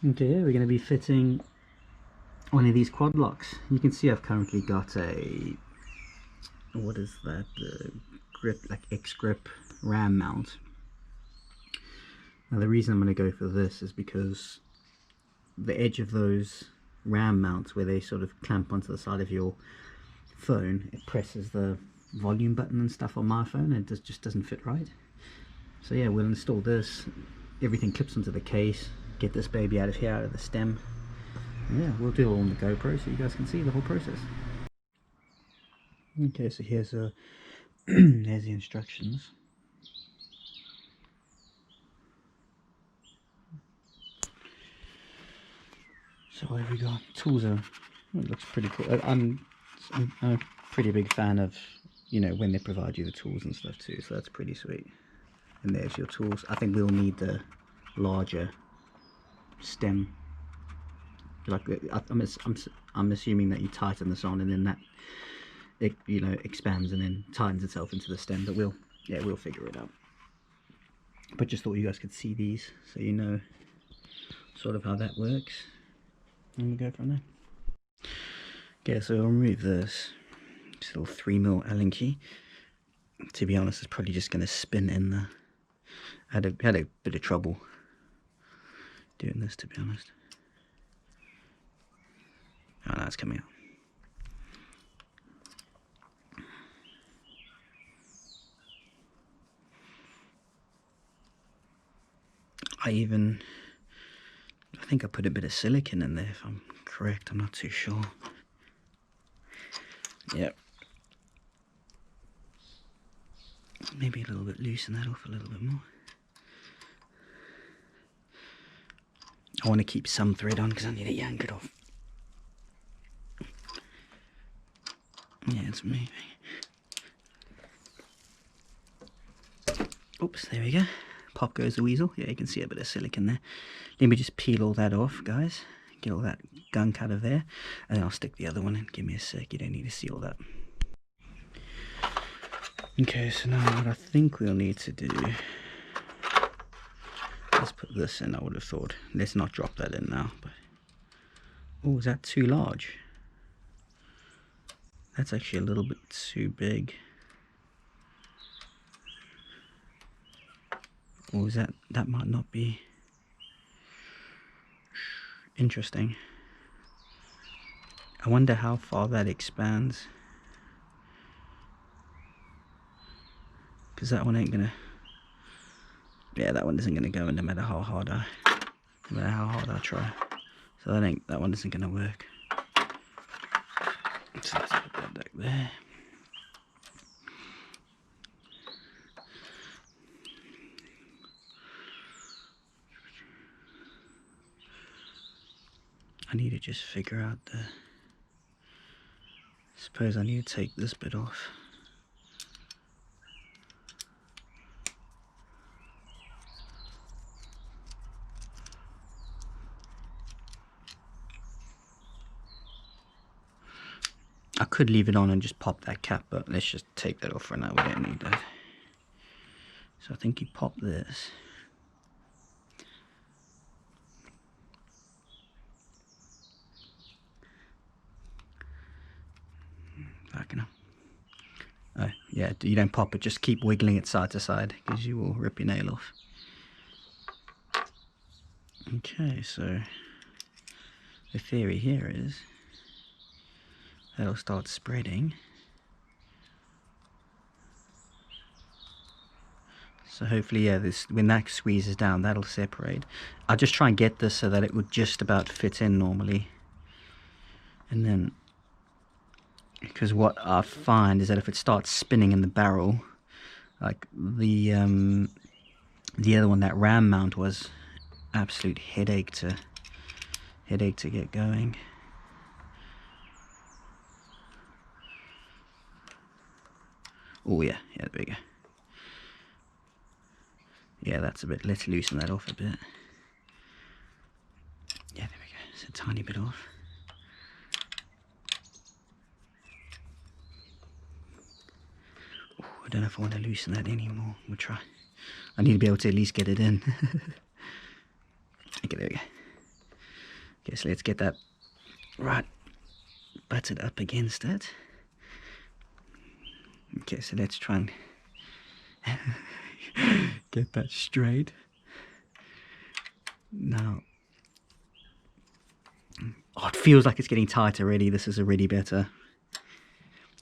Okay, we're going to be fitting one of these quad locks. You can see I've currently got a, what is that, the grip, like X grip ram mount. Now the reason I'm going to go for this is because the edge of those ram mounts, where they sort of clamp onto the side of your phone, it presses the volume button and stuff on my phone, and it just doesn't fit right. So yeah, we'll install this, everything clips onto the case, get this baby out of here, out of the stem. And yeah, we'll do it all on the GoPro so you guys can see the whole process. Okay, so here's there's the instructions. So what have we got? Tools are, it looks pretty cool. I'm a pretty big fan of, you know, when they provide you the tools and stuff too, so that's pretty sweet. And there's your tools. I think we'll need the larger stem. Like I'm assuming that you tighten this on and then that, it, you know, expands and then tightens itself into the stem, but we'll figure it out. But just thought you guys could see these so you know sort of how that works, and we'll go from there. Okay, so I'll remove this little 3mm Allen key. To be honest, it's probably just going to spin in the, I had a bit of trouble doing this, to be honest. Oh no, it's coming out. I think I put a bit of silicone in there, if I'm correct. I'm not too sure. Yep. Maybe a little bit, loosen that off a little bit more. I want to keep some thread on because I need to yank it off. Yeah, it's moving. Oops, there we go. Pop goes the weasel. Yeah, you can see a bit of silicone there. Let me just peel all that off, guys. Get all that gunk out of there. And then I'll stick the other one in. Give me a sec. You don't need to see all that. Okay, so now what I think we'll need to do, let's put this in. I would have thought. Let's not drop that in now. But oh, is that too large? That's actually a little bit too big. Or is that might not be interesting. I wonder how far that expands. Because that one ain't gonna, yeah, that one isn't gonna go in no matter how hard I try. So that one isn't gonna work. So let's put that back there. I need to just figure out the, suppose I need to take this bit off. I could leave it on and just pop that cap, but let's just take that off for now. We don't need that. So I think you pop this. Back enough. Oh, yeah, you don't pop it, just keep wiggling it side to side because you will rip your nail off. Okay, so the theory here is that'll start spreading. So hopefully, yeah, when that squeezes down, that'll separate. I'll just try and get this so that it would just about fit in normally. And then, because what I find is that if it starts spinning in the barrel, like the other one, that ram mount, was absolute headache to get going. Oh yeah, there we go. Yeah, that's a bit, let's loosen that off a bit. Yeah, there we go, it's a tiny bit off. Ooh, I don't know if I want to loosen that anymore. We'll try. I need to be able to at least get it in. Okay, there we go. Okay, so let's get that right butted up against it. Okay, so let's try and get that straight. Now, oh, it feels like it's getting tight already. This is already better.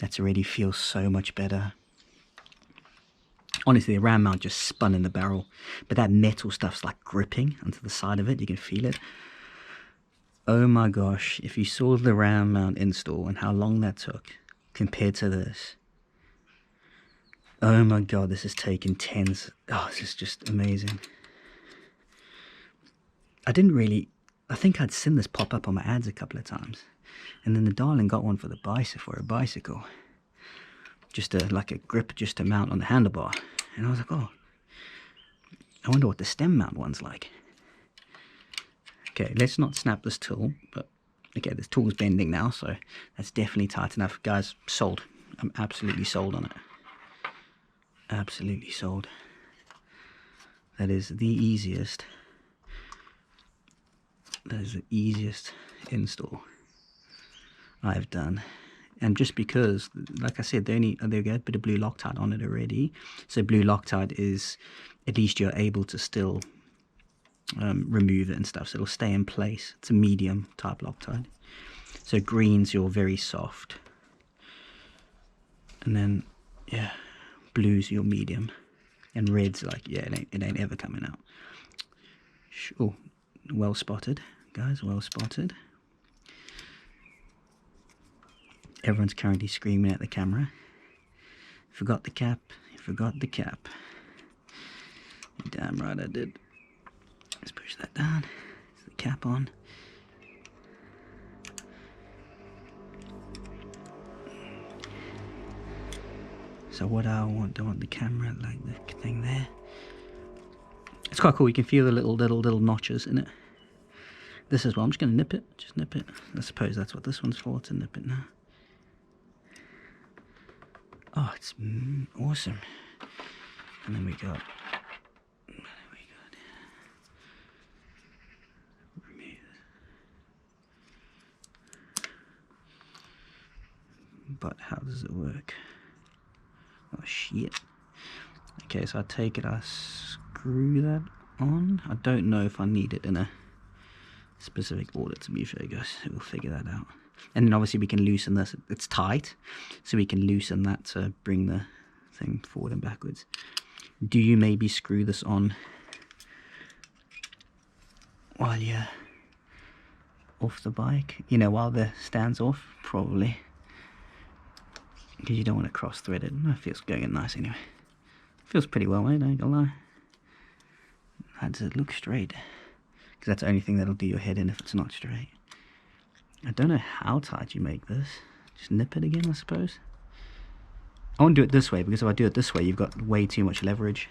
That's already feels so much better. Honestly, the ram mount just spun in the barrel, but that metal stuff's like gripping onto the side of it. You can feel it. Oh my gosh, if you saw the ram mount install and how long that took compared to this. Oh my god, this has taken tens. Oh, this is just amazing. I think I'd seen this pop up on my ads a couple of times. And then the darling got one for the bicycle. Just like a grip just to mount on the handlebar. And I was like, oh, I wonder what the stem mount one's like. Okay, let's not snap this tool, but okay, this tool's bending now, so that's definitely tight enough. Guys, sold. I'm absolutely sold on it. Absolutely sold. That is the easiest. That is the easiest install I've done. And just because, like I said, they got a bit of blue Loctite on it already. So blue Loctite is, at least you're able to still remove it and stuff. So it'll stay in place. It's a medium type Loctite. So green's your very soft. And then, yeah, blue's your medium. And red's like, yeah, it ain't ever coming out. Oh, well spotted, guys, well spotted. Everyone's currently screaming at the camera. Forgot the cap, forgot the cap. Damn right I did. Let's push that down. Is the cap on? So what I want the camera like the thing there. It's quite cool. You can feel the little notches in it. This as well. I'm just going to nip it. Just nip it. I suppose that's what this one's for, to nip it now. Oh, it's awesome. And then we got... But how does it work? Oh, shit. Okay, so I take it, I screw that on. I don't know if I need it in a specific order, to be fair, guys. We'll figure that out. And then obviously we can loosen this. It's tight, so we can loosen that to bring the thing forward and backwards. Do you maybe screw this on while you're off the bike? You know, while the stand's off? Probably. Because you don't want to cross thread it. It feels going in nice anyway. Feels pretty well made, I ain't gonna lie. How does it look straight? Because that's the only thing that'll do your head in if it's not straight. I don't know how tight you make this. Just nip it again, I suppose. I want to do it this way, because if I do it this way, you've got way too much leverage.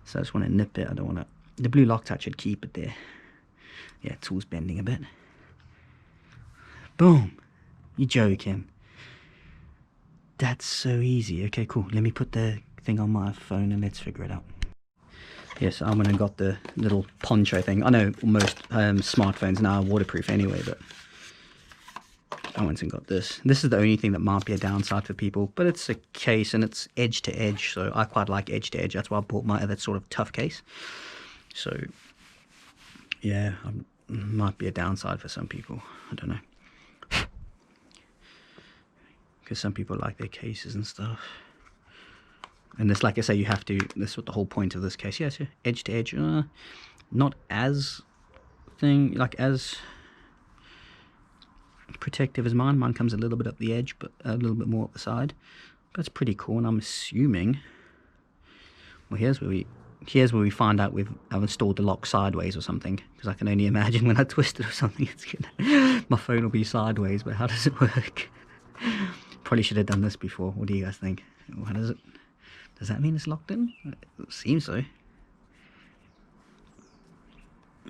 So I just want to nip it. I don't want to... The blue Loctite should keep it there. Yeah, tool's bending a bit. Boom! You're joking. That's so easy. Okay, cool. Let me put the thing on my phone and let's figure it out. Yes, I went and got the little poncho thing. I know most smartphones now are waterproof anyway, but I went and got this. This is the only thing that might be a downside for people, but it's a case and it's edge to edge, so I quite like edge to edge. That's why I bought my other sort of tough case. So yeah, might be a downside for some people. I don't know. Because some people like their cases and stuff. And this, like I say, you have to, this is what the whole point of this case. Yes, yeah, edge to edge, not as as protective as mine. Mine comes a little bit up the edge, but a little bit more up the side. But it's pretty cool, and I'm assuming, well, here's where we find out I've installed the lock sideways or something, because I can only imagine when I twist it or something, my phone will be sideways. But how does it work? Probably should have done this before. What do you guys think? How does it? Does that mean it's locked in? It seems so.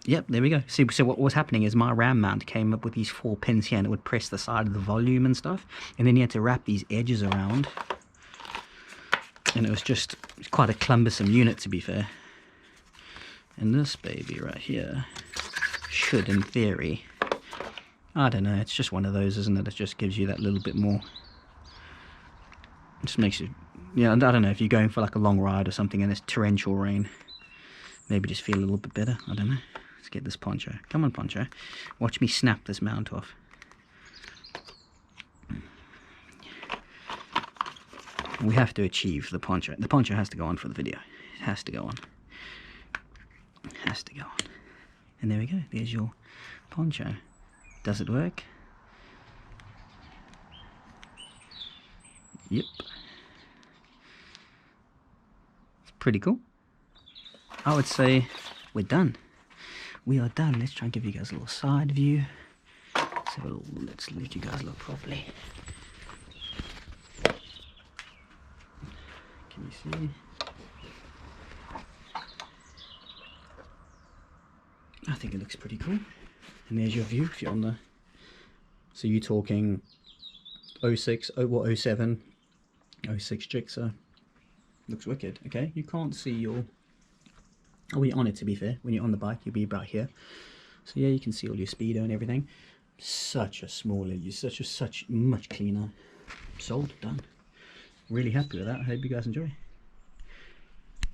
Yep, there we go. See, so what was happening is my RAM mount came up with these 4 pins here, and it would press the side of the volume and stuff, and then you had to wrap these edges around, and it was just quite a cumbersome unit, to be fair. And this baby right here, could, in theory. I don't know, it's just one of those, isn't it? It just gives you that little bit more. It just makes you, yeah, I don't know, if you're going for like a long ride or something and it's torrential rain, maybe just feel a little bit better. I don't know. Let's get this poncho. Come on, poncho. Watch me snap this mount off. We have to achieve the poncho. The poncho has to go on for the video. It has to go on. It has to go on. And there we go. There's your poncho. Does it work? Yep. It's pretty cool. I would say we're done. We are done. Let's try and give you guys a little side view. Let's let you guys look properly. Can you see? I think it looks pretty cool. And there's your view if you're on the... So you're talking 06, 07, 06 Gixxer. Looks wicked, okay? You can't see your... Oh, when you're on it, to be fair. When you're on the bike, you'll be about here. So yeah, you can see all your speedo and everything. Such a smaller, such much cleaner. Sold, done. Really happy with that. I hope you guys enjoy.